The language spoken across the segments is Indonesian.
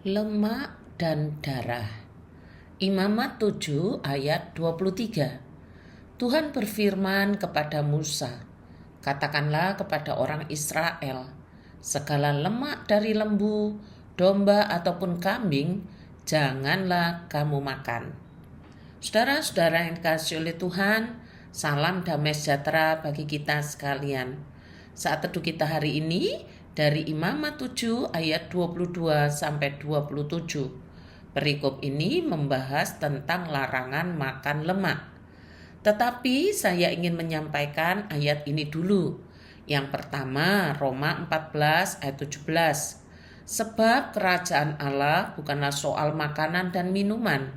Lemak dan darah. Imamat 7 ayat 23. Tuhan berfirman kepada Musa, "Katakanlah kepada orang Israel, segala lemak dari lembu, domba ataupun kambing, janganlah kamu makan." Saudara-saudara yang dikasihi oleh Tuhan, salam damai sejahtera bagi kita sekalian. Saat teduh kita hari ini dari Imamat 7 ayat 22 sampai 27. Perikop ini membahas tentang larangan makan lemak. Tetapi saya ingin menyampaikan ayat ini dulu. Yang pertama, Roma 14 ayat 17. Sebab kerajaan Allah bukanlah soal makanan dan minuman,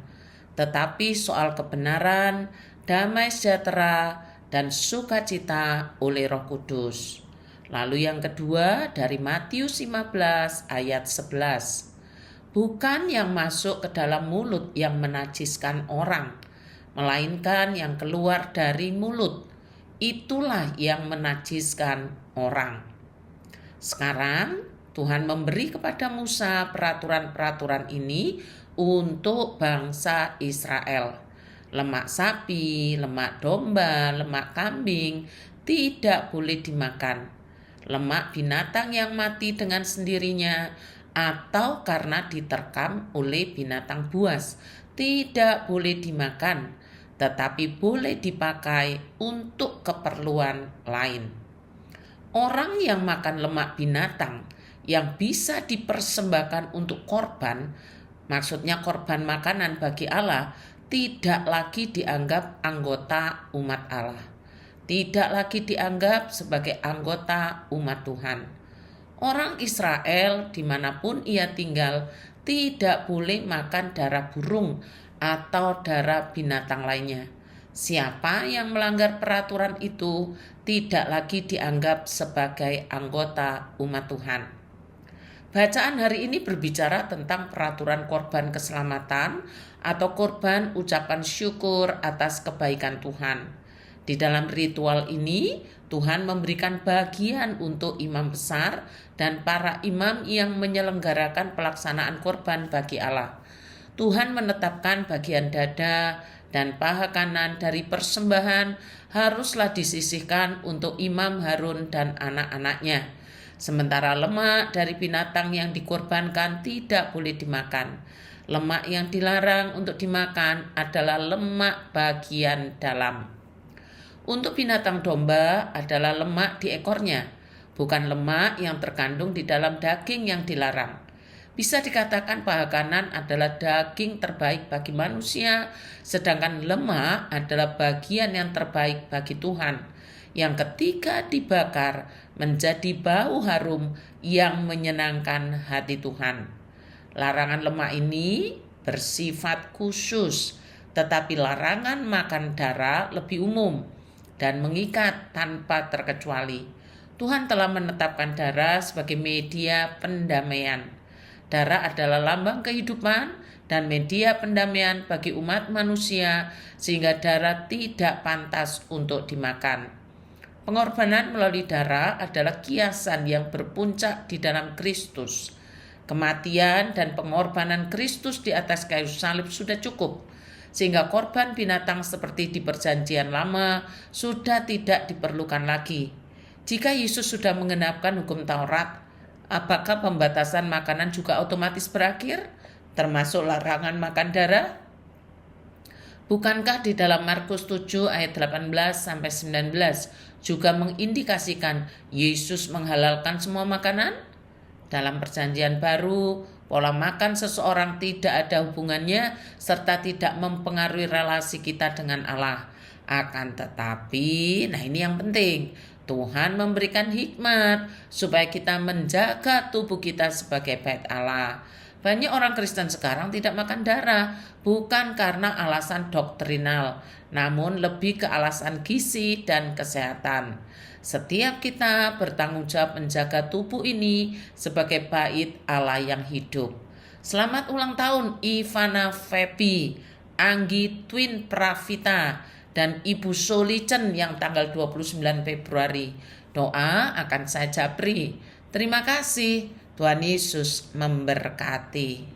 tetapi soal kebenaran, damai sejahtera, dan sukacita oleh Roh Kudus. Lalu yang kedua dari Matius 15 ayat 11. Bukan yang masuk ke dalam mulut yang menajiskan orang, melainkan yang keluar dari mulut, itulah yang menajiskan orang. Sekarang Tuhan memberi kepada Musa peraturan-peraturan ini untuk bangsa Israel. Lemak sapi, lemak domba, lemak kambing tidak boleh dimakan. Lemak binatang yang mati dengan sendirinya atau karena diterkam oleh binatang buas tidak boleh dimakan, tetapi boleh dipakai untuk keperluan lain. Orang yang makan lemak binatang yang bisa dipersembahkan untuk korban, maksudnya korban makanan bagi Allah, tidak lagi dianggap anggota umat Allah. Tidak lagi dianggap sebagai anggota umat Tuhan. Orang Israel dimanapun ia tinggal tidak boleh makan darah burung atau darah binatang lainnya. Siapa yang melanggar peraturan itu tidak lagi dianggap sebagai anggota umat Tuhan. Bacaan hari ini berbicara tentang peraturan korban keselamatan atau korban ucapan syukur atas kebaikan Tuhan. Di dalam ritual ini, Tuhan memberikan bagian untuk imam besar dan para imam yang menyelenggarakan pelaksanaan korban bagi Allah. Tuhan menetapkan bagian dada dan paha kanan dari persembahan haruslah disisihkan untuk Imam Harun dan anak-anaknya. Sementara lemak dari binatang yang dikorbankan tidak boleh dimakan. Lemak yang dilarang untuk dimakan adalah lemak bagian dalam. Untuk binatang domba adalah lemak di ekornya, bukan lemak yang terkandung di dalam daging yang dilarang. Bisa dikatakan paha kanan adalah daging terbaik bagi manusia, sedangkan lemak adalah bagian yang terbaik bagi Tuhan, yang ketika dibakar menjadi bau harum yang menyenangkan hati Tuhan. Larangan lemak ini bersifat khusus, tetapi larangan makan darah lebih umum dan mengikat tanpa terkecuali. Tuhan telah menetapkan darah sebagai media pendamaian. Darah adalah lambang kehidupan dan media pendamaian bagi umat manusia, sehingga darah tidak pantas untuk dimakan. Pengorbanan melalui darah adalah kiasan yang berpuncak di dalam Kristus. Kematian dan pengorbanan Kristus di atas kayu salib sudah cukup, sehingga korban binatang seperti di Perjanjian Lama sudah tidak diperlukan lagi. Jika Yesus sudah menggenapkan hukum Taurat, apakah pembatasan makanan juga otomatis berakhir, termasuk larangan makan darah? Bukankah di dalam Markus 7 ayat 18-19 juga mengindikasikan Yesus menghalalkan semua makanan? Dalam Perjanjian Baru, pola makan seseorang tidak ada hubungannya serta tidak mempengaruhi relasi kita dengan Allah. Akan tetapi, nah ini yang penting, Tuhan memberikan hikmat supaya kita menjaga tubuh kita sebagai bait Allah. Banyak orang Kristen sekarang tidak makan darah bukan karena alasan doktrinal, namun lebih ke alasan gizi dan kesehatan. Setiap kita bertanggung jawab menjaga tubuh ini sebagai bait Allah yang hidup. Selamat ulang tahun Ivana Febi, Anggi Twin Pravita, dan Ibu Solicen yang tanggal 29 Februari. Doa akan saya japri. Terima kasih. Tuhan Yesus memberkati.